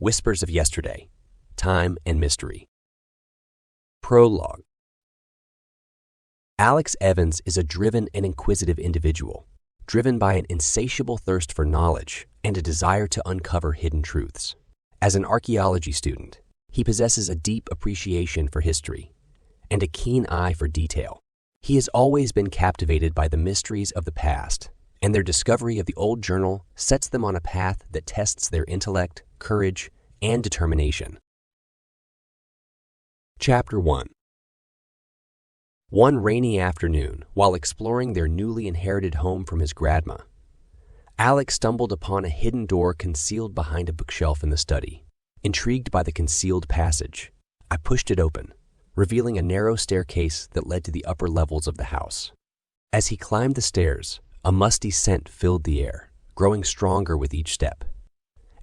Whispers of Yesterday, Time and Mystery. Prologue. Alex Evans is a driven and inquisitive individual, driven by an insatiable thirst for knowledge and a desire to uncover hidden truths. As an archaeology student, he possesses a deep appreciation for history and a keen eye for detail. He has always been captivated by the mysteries of the past, and their discovery of the old journal sets them on a path that tests their intellect, courage, and determination. Chapter 1. One rainy afternoon, while exploring their newly inherited home from his grandma, Alex stumbled upon a hidden door concealed behind a bookshelf in the study. Intrigued by the concealed passage, I pushed it open, revealing a narrow staircase that led to the upper levels of the house. As he climbed the stairs, a musty scent filled the air, growing stronger with each step.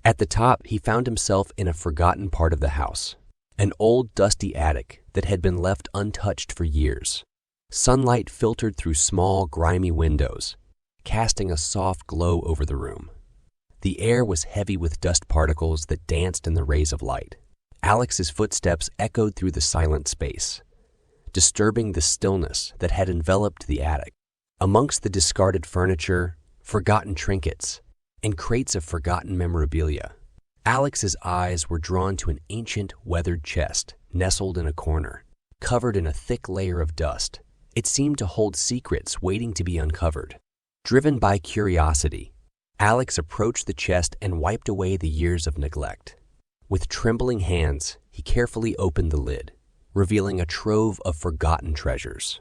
At the top, he found himself in a forgotten part of the house, an old dusty attic that had been left untouched for years. Sunlight filtered through small, grimy windows, casting a soft glow over the room. The air was heavy with dust particles that danced in the rays of light. Alex's footsteps echoed through the silent space, disturbing the stillness that had enveloped the attic. Amongst the discarded furniture, forgotten trinkets, and crates of forgotten memorabilia, Alex's eyes were drawn to an ancient, weathered chest nestled in a corner, covered in a thick layer of dust. It seemed to hold secrets waiting to be uncovered. Driven by curiosity, Alex approached the chest and wiped away the years of neglect. With trembling hands, he carefully opened the lid, revealing a trove of forgotten treasures.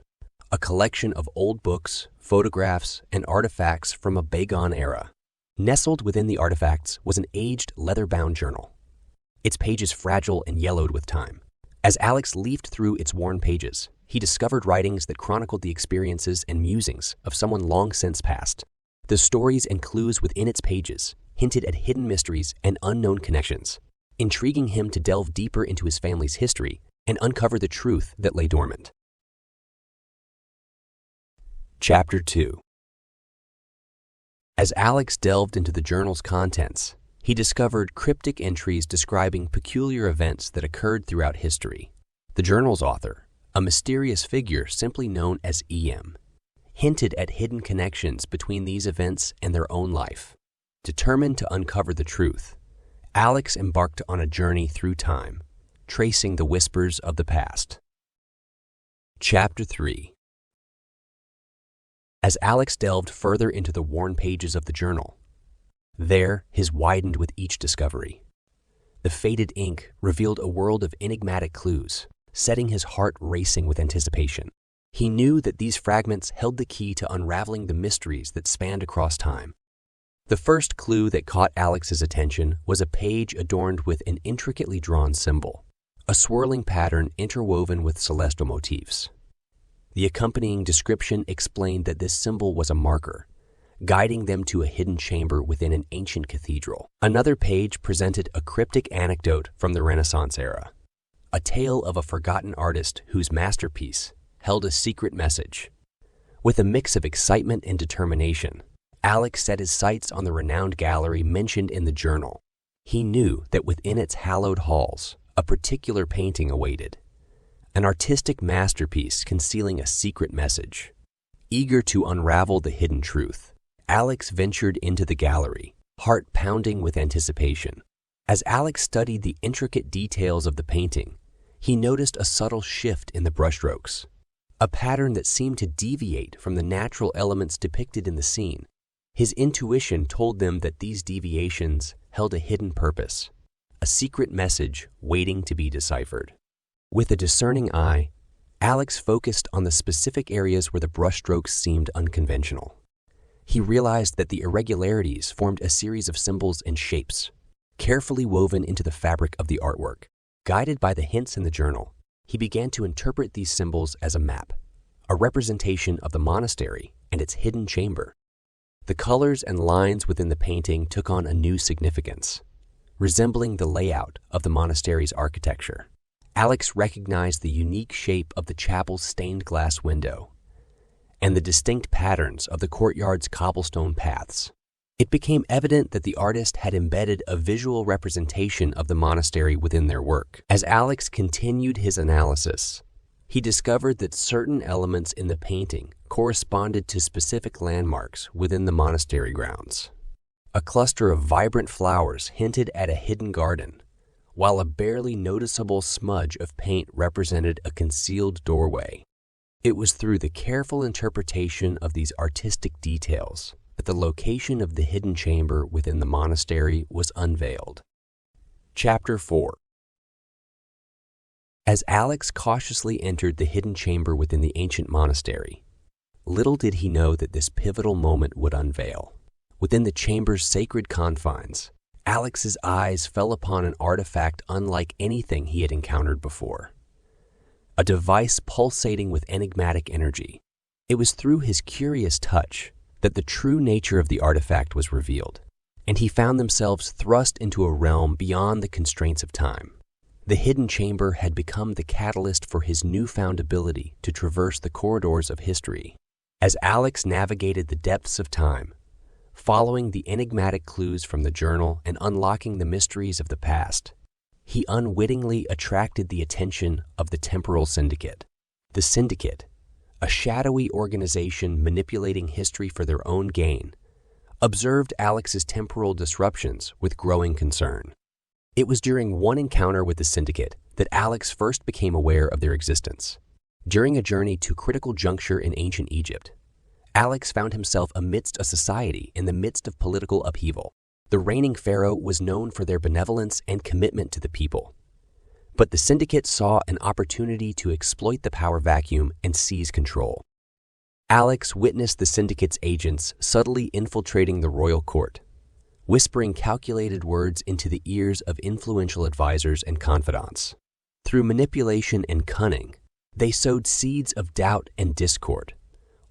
A collection of old books, photographs, and artifacts from a bygone era. Nestled within the artifacts was an aged, leather-bound journal, its pages fragile and yellowed with time. As Alex leafed through its worn pages, he discovered writings that chronicled the experiences and musings of someone long since passed. The stories and clues within its pages hinted at hidden mysteries and unknown connections, intriguing him to delve deeper into his family's history and uncover the truth that lay dormant. Chapter 2. As Alex delved into the journal's contents, he discovered cryptic entries describing peculiar events that occurred throughout history. The journal's author, a mysterious figure simply known as EM, hinted at hidden connections between these events and their own life. Determined to uncover the truth, Alex embarked on a journey through time, tracing the whispers of the past. Chapter 3. As Alex delved further into the worn pages of the journal, there his widened with each discovery. The faded ink revealed a world of enigmatic clues, setting his heart racing with anticipation. He knew that these fragments held the key to unraveling the mysteries that spanned across time. The first clue that caught Alex's attention was a page adorned with an intricately drawn symbol, a swirling pattern interwoven with celestial motifs. The accompanying description explained that this symbol was a marker, guiding them to a hidden chamber within an ancient cathedral. Another page presented a cryptic anecdote from the Renaissance era, a tale of a forgotten artist whose masterpiece held a secret message. With a mix of excitement and determination, Alex set his sights on the renowned gallery mentioned in the journal. He knew that within its hallowed halls, a particular painting awaited, an artistic masterpiece concealing a secret message. Eager to unravel the hidden truth, Alex ventured into the gallery, heart pounding with anticipation. As Alex studied the intricate details of the painting, he noticed a subtle shift in the brushstrokes, a pattern that seemed to deviate from the natural elements depicted in the scene. His intuition told them that these deviations held a hidden purpose, a secret message waiting to be deciphered. With a discerning eye, Alex focused on the specific areas where the brushstrokes seemed unconventional. He realized that the irregularities formed a series of symbols and shapes, carefully woven into the fabric of the artwork. Guided by the hints in the journal, he began to interpret these symbols as a map, a representation of the monastery and its hidden chamber. The colors and lines within the painting took on a new significance, resembling the layout of the monastery's architecture. Alex recognized the unique shape of the chapel's stained glass window and the distinct patterns of the courtyard's cobblestone paths. It became evident that the artist had embedded a visual representation of the monastery within their work. As Alex continued his analysis, he discovered that certain elements in the painting corresponded to specific landmarks within the monastery grounds. A cluster of vibrant flowers hinted at a hidden garden, while a barely noticeable smudge of paint represented a concealed doorway. It was through the careful interpretation of these artistic details that the location of the hidden chamber within the monastery was unveiled. Chapter 4. As Alex cautiously entered the hidden chamber within the ancient monastery, little did he know that this pivotal moment would unveil. Within the chamber's sacred confines, Alex's eyes fell upon an artifact unlike anything he had encountered before. A device pulsating with enigmatic energy. It was through his curious touch that the true nature of the artifact was revealed, and he found themselves thrust into a realm beyond the constraints of time. The hidden chamber had become the catalyst for his newfound ability to traverse the corridors of history. As Alex navigated the depths of time, following the enigmatic clues from the journal and unlocking the mysteries of the past, he unwittingly attracted the attention of the Temporal Syndicate. The Syndicate, a shadowy organization manipulating history for their own gain, observed Alex's temporal disruptions with growing concern. It was during one encounter with the Syndicate that Alex first became aware of their existence. During a journey to a critical juncture in ancient Egypt, Alex found himself amidst a society in the midst of political upheaval. The reigning pharaoh was known for their benevolence and commitment to the people. But the Syndicate saw an opportunity to exploit the power vacuum and seize control. Alex witnessed the Syndicate's agents subtly infiltrating the royal court, whispering calculated words into the ears of influential advisors and confidants. Through manipulation and cunning, they sowed seeds of doubt and discord,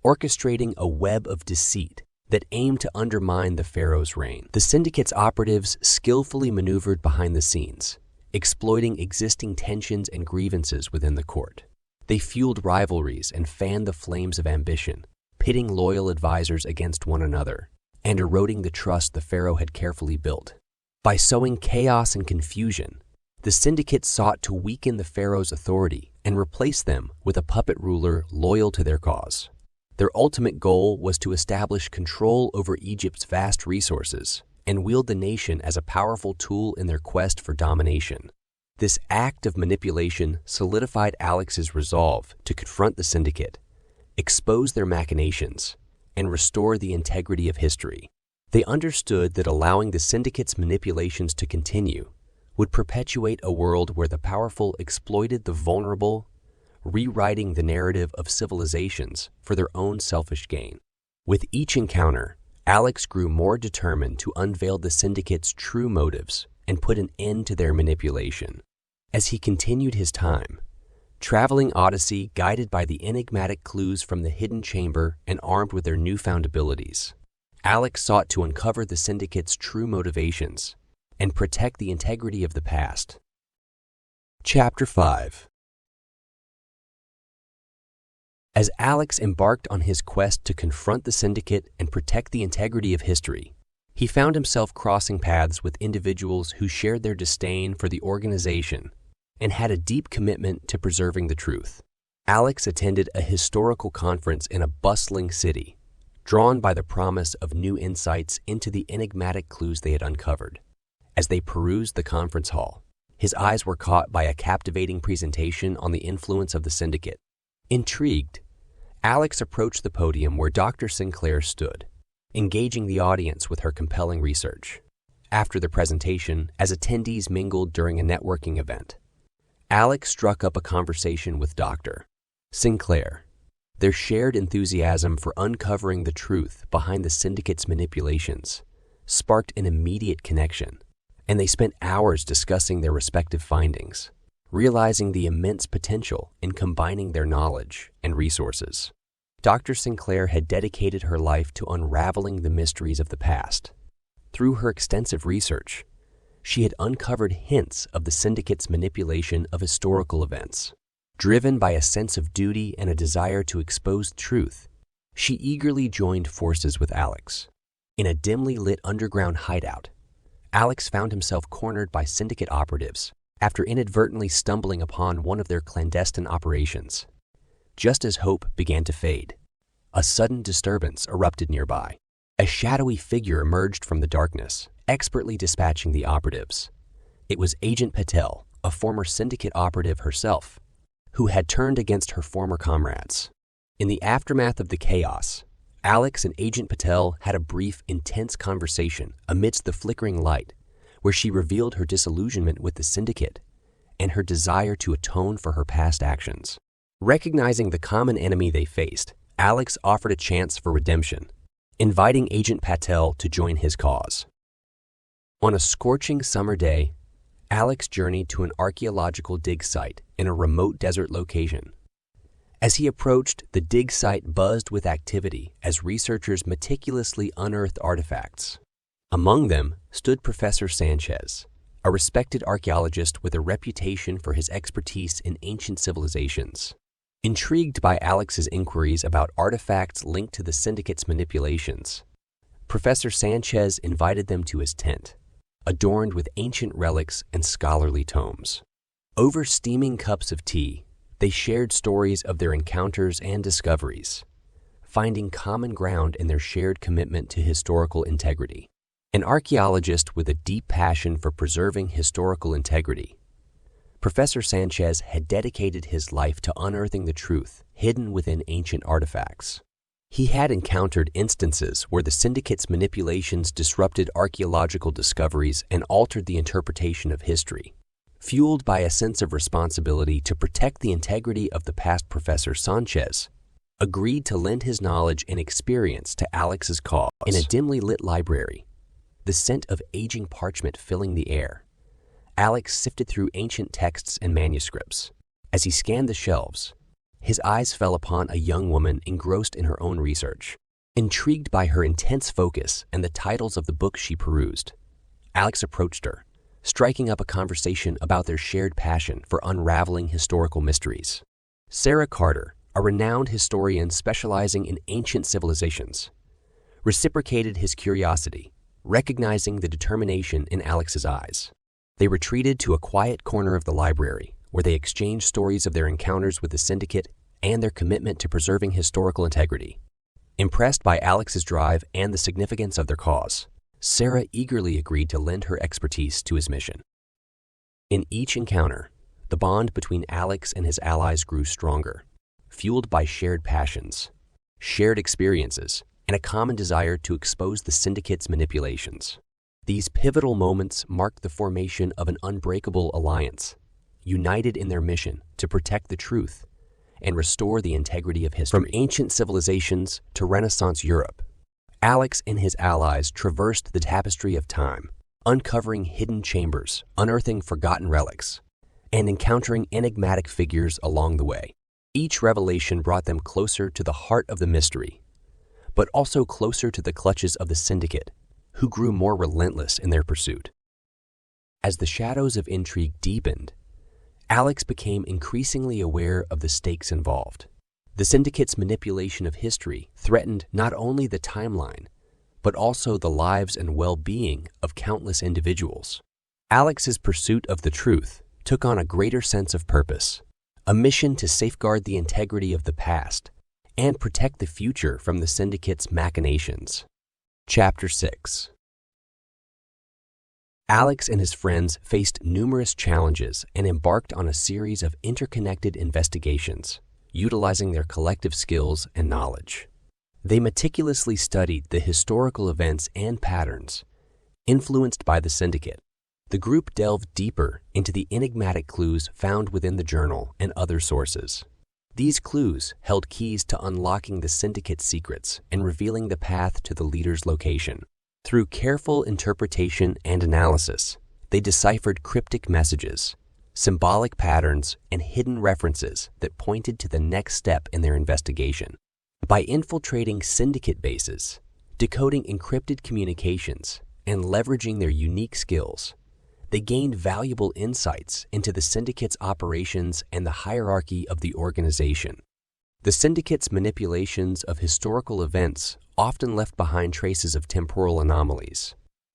orchestrating a web of deceit that aimed to undermine the pharaoh's reign. The Syndicate's operatives skillfully maneuvered behind the scenes, exploiting existing tensions and grievances within the court. They fueled rivalries and fanned the flames of ambition, pitting loyal advisors against one another and eroding the trust the pharaoh had carefully built. By sowing chaos and confusion, the Syndicate sought to weaken the pharaoh's authority and replace them with a puppet ruler loyal to their cause. Their ultimate goal was to establish control over Egypt's vast resources and wield the nation as a powerful tool in their quest for domination. This act of manipulation solidified Alex's resolve to confront the Syndicate, expose their machinations, and restore the integrity of history. They understood that allowing the Syndicate's manipulations to continue would perpetuate a world where the powerful exploited the vulnerable, rewriting the narrative of civilizations for their own selfish gain. With each encounter, Alex grew more determined to unveil the Syndicate's true motives and put an end to their manipulation. As he continued his time, traveling odyssey guided by the enigmatic clues from the hidden chamber and armed with their newfound abilities, Alex sought to uncover the Syndicate's true motivations and protect the integrity of the past. Chapter 5. As Alex embarked on his quest to confront the Syndicate and protect the integrity of history, he found himself crossing paths with individuals who shared their disdain for the organization and had a deep commitment to preserving the truth. Alex attended a historical conference in a bustling city, drawn by the promise of new insights into the enigmatic clues they had uncovered. As they perused the conference hall, his eyes were caught by a captivating presentation on the influence of the Syndicate. Intrigued, Alex approached the podium where Dr. Sinclair stood, engaging the audience with her compelling research. After the presentation, as attendees mingled during a networking event, Alex struck up a conversation with Dr. Sinclair. Their shared enthusiasm for uncovering the truth behind the Syndicate's manipulations sparked an immediate connection, and they spent hours discussing their respective findings, realizing the immense potential in combining their knowledge and resources. Dr. Sinclair had dedicated her life to unraveling the mysteries of the past. Through her extensive research, she had uncovered hints of the Syndicate's manipulation of historical events. Driven by a sense of duty and a desire to expose truth, she eagerly joined forces with Alex, In a dimly lit underground hideout, Alex found himself cornered by syndicate operatives after inadvertently stumbling upon one of their clandestine operations. Just as hope began to fade, a sudden disturbance erupted nearby. A shadowy figure emerged from the darkness, expertly dispatching the operatives. It was Agent Patel, a former syndicate operative herself, who had turned against her former comrades. In the aftermath of the chaos, Alex and Agent Patel had a brief, intense conversation amidst the flickering light, where she revealed her disillusionment with the syndicate and her desire to atone for her past actions. Recognizing the common enemy they faced, Alex offered a chance for redemption, inviting Agent Patel to join his cause. On a scorching summer day, Alex journeyed to an archaeological dig site in a remote desert location. As he approached, the dig site buzzed with activity as researchers meticulously unearthed artifacts. Among them stood Professor Sanchez, a respected archaeologist with a reputation for his expertise in ancient civilizations. Intrigued by Alex's inquiries about artifacts linked to the syndicate's manipulations, Professor Sanchez invited them to his tent, adorned with ancient relics and scholarly tomes. Over steaming cups of tea, they shared stories of their encounters and discoveries, finding common ground in their shared commitment to historical integrity. An archaeologist with a deep passion for preserving historical integrity, Professor Sanchez had dedicated his life to unearthing the truth hidden within ancient artifacts. He had encountered instances where the syndicate's manipulations disrupted archaeological discoveries and altered the interpretation of history. Fueled by a sense of responsibility to protect the integrity of the past, Professor Sanchez agreed to lend his knowledge and experience to Alex's cause. In a dimly lit library, the scent of aging parchment filling the air, Alex sifted through ancient texts and manuscripts. As he scanned the shelves, his eyes fell upon a young woman engrossed in her own research. Intrigued by her intense focus and the titles of the books she perused, Alex approached her, striking up a conversation about their shared passion for unraveling historical mysteries. Sarah Carter, a renowned historian specializing in ancient civilizations, reciprocated his curiosity, recognizing the determination in Alex's eyes. They retreated to a quiet corner of the library, where they exchanged stories of their encounters with the syndicate and their commitment to preserving historical integrity. Impressed by Alex's drive and the significance of their cause, Sarah eagerly agreed to lend her expertise to his mission. In each encounter, the bond between Alex and his allies grew stronger, fueled by shared passions, shared experiences, and a common desire to expose the syndicate's manipulations. These pivotal moments marked the formation of an unbreakable alliance, united in their mission to protect the truth and restore the integrity of history. From ancient civilizations to Renaissance Europe, Alex and his allies traversed the tapestry of time, uncovering hidden chambers, unearthing forgotten relics, and encountering enigmatic figures along the way. Each revelation brought them closer to the heart of the mystery, but also closer to the clutches of the syndicate, who grew more relentless in their pursuit. As the shadows of intrigue deepened, Alex became increasingly aware of the stakes involved. The syndicate's manipulation of history threatened not only the timeline, but also the lives and well-being of countless individuals. Alex's pursuit of the truth took on a greater sense of purpose, a mission to safeguard the integrity of the past and protect the future from the syndicate's machinations. Chapter 6. Alex and his friends faced numerous challenges and embarked on a series of interconnected investigations, utilizing their collective skills and knowledge. They meticulously studied the historical events and patterns influenced by the syndicate. The group delved deeper into the enigmatic clues found within the journal and other sources. These clues held keys to unlocking the syndicate's secrets and revealing the path to the leader's location. Through careful interpretation and analysis, they deciphered cryptic messages, symbolic patterns, and hidden references that pointed to the next step in their investigation. By infiltrating syndicate bases, decoding encrypted communications, and leveraging their unique skills, they gained valuable insights into the syndicate's operations and the hierarchy of the organization. The syndicate's manipulations of historical events often left behind traces of temporal anomalies.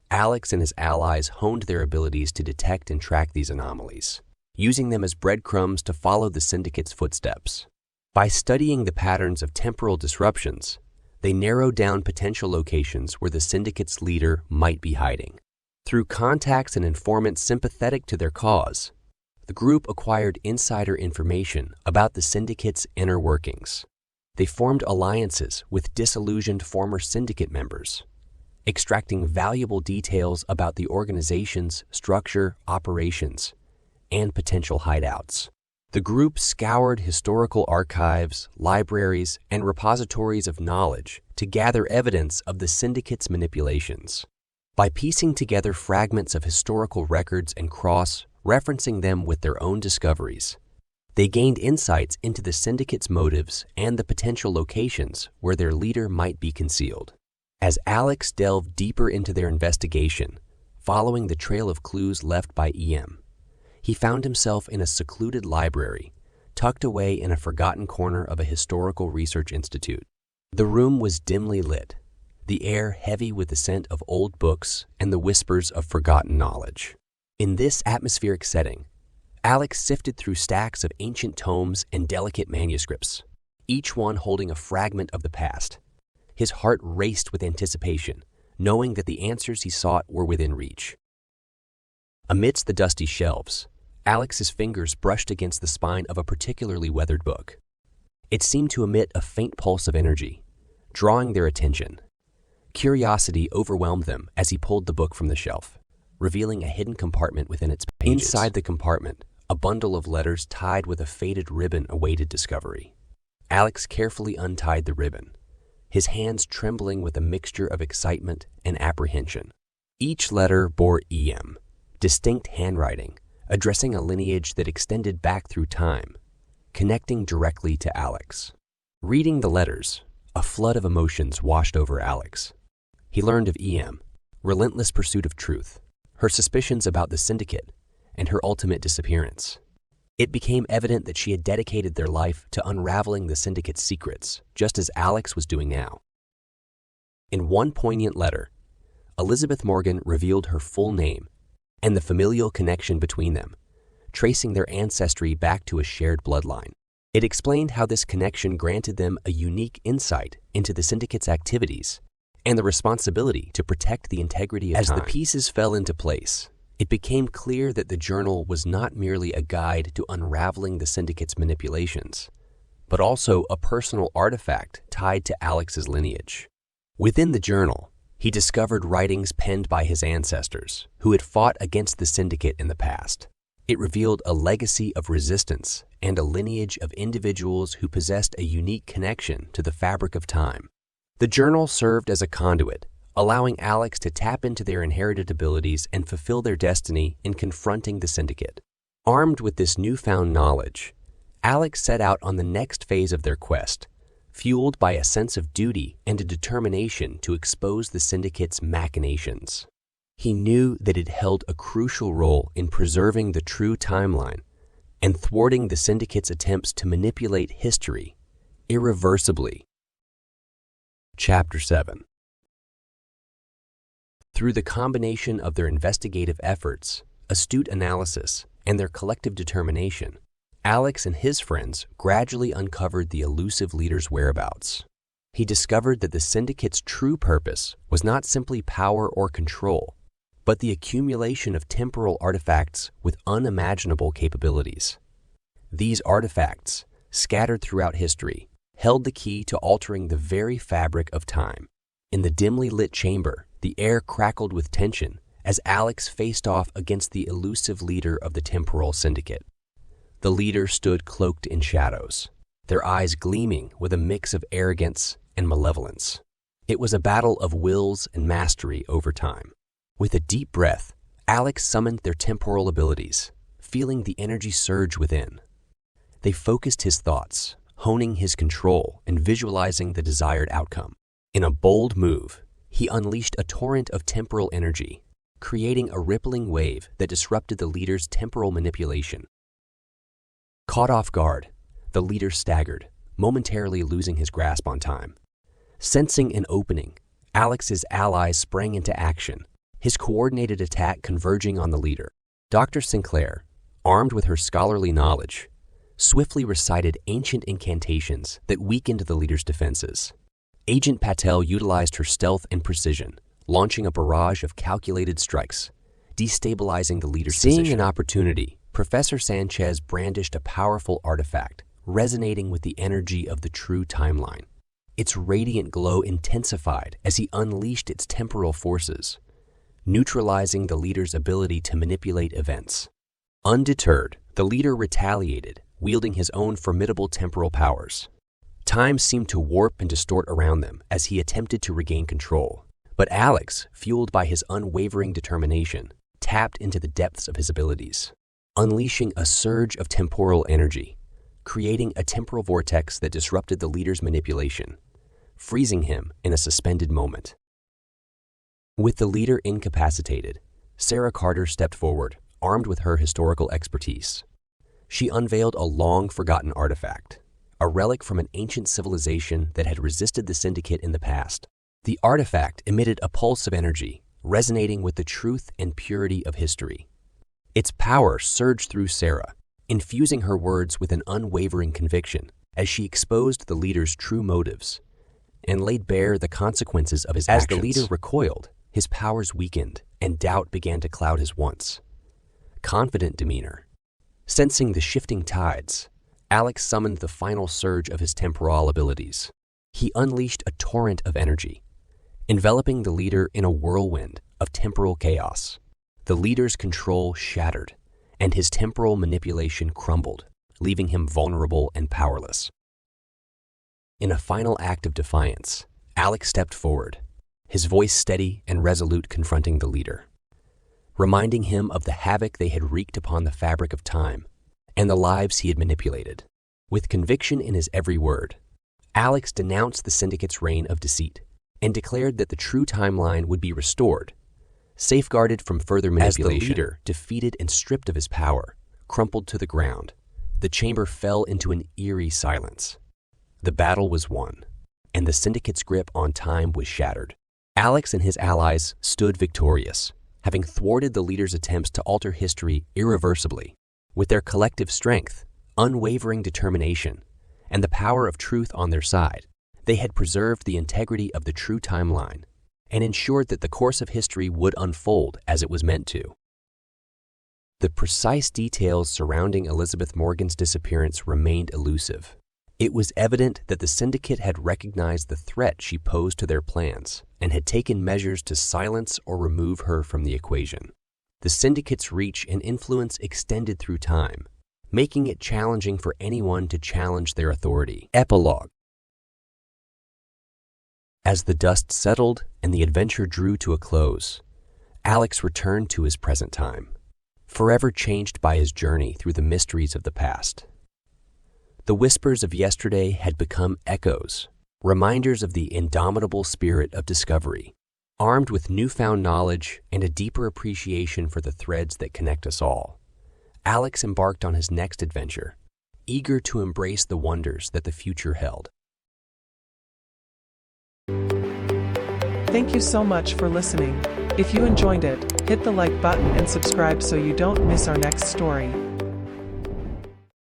Alex and his allies honed their abilities to detect and track these anomalies, using them as breadcrumbs to follow the syndicate's footsteps. By studying the patterns of temporal disruptions, they narrowed down potential locations where the syndicate's leader might be hiding. Through contacts and informants sympathetic to their cause, the group acquired insider information about the syndicate's inner workings. They formed alliances with disillusioned former syndicate members, extracting valuable details about the organization's structure, operations, and potential hideouts. The group scoured historical archives, libraries, and repositories of knowledge to gather evidence of the syndicate's manipulations. By piecing together fragments of historical records and cross-referencing them with their own discoveries, they gained insights into the syndicate's motives and the potential locations where their leader might be concealed. As Alex delved deeper into their investigation, following the trail of clues left by EM, he found himself in a secluded library, tucked away in a forgotten corner of a historical research institute. The room was dimly lit, the air heavy with the scent of old books and the whispers of forgotten knowledge. In this atmospheric setting, Alex sifted through stacks of ancient tomes and delicate manuscripts, each one holding a fragment of the past. His heart raced with anticipation, knowing that the answers he sought were within reach. Amidst the dusty shelves, Alex's fingers brushed against the spine of a particularly weathered book. It seemed to emit a faint pulse of energy, drawing their attention. Curiosity overwhelmed them as he pulled the book from the shelf, revealing a hidden compartment within its pages. Inside the compartment, a bundle of letters tied with a faded ribbon awaited discovery. Alex carefully untied the ribbon, his hands trembling with a mixture of excitement and apprehension. Each letter bore EM, distinct handwriting, addressing a lineage that extended back through time, connecting directly to Alex. Reading the letters, a flood of emotions washed over Alex. He learned of EM, relentless pursuit of truth, her suspicions about the syndicate, and her ultimate disappearance. It became evident that she had dedicated their life to unraveling the syndicate's secrets, just as Alex was doing now. In one poignant letter, Elizabeth Morgan revealed her full name and the familial connection between them, tracing their ancestry back to a shared bloodline. It explained how this connection granted them a unique insight into the syndicate's activities and the responsibility to protect the integrity of time. As the pieces fell into place, it became clear that the journal was not merely a guide to unraveling the syndicate's manipulations, but also a personal artifact tied to Alex's lineage. Within the journal, he discovered writings penned by his ancestors who had fought against the syndicate in the past. It revealed a legacy of resistance and a lineage of individuals who possessed a unique connection to the fabric of time. The journal served as a conduit, allowing Alex to tap into their inherited abilities and fulfill their destiny in confronting the syndicate. Armed with this newfound knowledge, Alex set out on the next phase of their quest, fueled by a sense of duty and a determination to expose the syndicate's machinations. He knew that it held a crucial role in preserving the true timeline and thwarting the syndicate's attempts to manipulate history irreversibly. Chapter 7. Through the combination of their investigative efforts, astute analysis, and their collective determination, Alex and his friends gradually uncovered the elusive leader's whereabouts. He discovered that the syndicate's true purpose was not simply power or control, but the accumulation of temporal artifacts with unimaginable capabilities. These artifacts, scattered throughout history, held the key to altering the very fabric of time. In the dimly lit chamber, the air crackled with tension as Alex faced off against the elusive leader of the temporal syndicate. The leader stood cloaked in shadows, their eyes gleaming with a mix of arrogance and malevolence. It was a battle of wills and mastery over time. With a deep breath, Alex summoned their temporal abilities, feeling the energy surge within. They focused his thoughts, honing his control and visualizing the desired outcome. In a bold move, he unleashed a torrent of temporal energy, creating a rippling wave that disrupted the leader's temporal manipulation. Caught off guard, the leader staggered, momentarily losing his grasp on time. Sensing an opening, Alex's allies sprang into action, his coordinated attack converging on the leader. Dr. Sinclair, armed with her scholarly knowledge, swiftly recited ancient incantations that weakened the leader's defenses. Agent Patel utilized her stealth and precision, launching a barrage of calculated strikes, destabilizing the leader's position. Seeing an opportunity, Professor Sanchez brandished a powerful artifact, resonating with the energy of the true timeline. Its radiant glow intensified as he unleashed its temporal forces, neutralizing the leader's ability to manipulate events. Undeterred, the leader retaliated, wielding his own formidable temporal powers. Time seemed to warp and distort around them as he attempted to regain control. But Alex, fueled by his unwavering determination, tapped into the depths of his abilities, unleashing a surge of temporal energy, creating a temporal vortex that disrupted the leader's manipulation, freezing him in a suspended moment. With the leader incapacitated, Sarah Carter stepped forward, armed with her historical expertise. She unveiled a long-forgotten artifact, a relic from an ancient civilization that had resisted the Syndicate in the past. The artifact emitted a pulse of energy, resonating with the truth and purity of history. Its power surged through Sarah, infusing her words with an unwavering conviction as she exposed the leader's true motives and laid bare the consequences of his actions. As the leader recoiled, his powers weakened and doubt began to cloud his once confident demeanor. Sensing the shifting tides, Alex summoned the final surge of his temporal abilities. He unleashed a torrent of energy, enveloping the leader in a whirlwind of temporal chaos. The leader's control shattered, and his temporal manipulation crumbled, leaving him vulnerable and powerless. In a final act of defiance, Alex stepped forward, his voice steady and resolute, confronting the leader, reminding him of the havoc they had wreaked upon the fabric of time and the lives he had manipulated. With conviction in his every word, Alex denounced the Syndicate's reign of deceit and declared that the true timeline would be restored, safeguarded from further manipulation. As the leader, defeated and stripped of his power, crumpled to the ground, the chamber fell into an eerie silence. The battle was won, and the Syndicate's grip on time was shattered. Alex and his allies stood victorious, having thwarted the leader's attempts to alter history irreversibly. With their collective strength, unwavering determination, and the power of truth on their side, they had preserved the integrity of the true timeline and ensured that the course of history would unfold as it was meant to. The precise details surrounding Elizabeth Morgan's disappearance remained elusive. It was evident that the Syndicate had recognized the threat she posed to their plans and had taken measures to silence or remove her from the equation. The Syndicate's reach and influence extended through time, making it challenging for anyone to challenge their authority. Epilogue. As the dust settled and the adventure drew to a close, Alex returned to his present time, forever changed by his journey through the mysteries of the past. The whispers of yesterday had become echoes, reminders of the indomitable spirit of discovery. Armed with newfound knowledge and a deeper appreciation for the threads that connect us all, Alex embarked on his next adventure, eager to embrace the wonders that the future held. Thank you so much for listening. If you enjoyed it, hit the like button and subscribe so you don't miss our next story.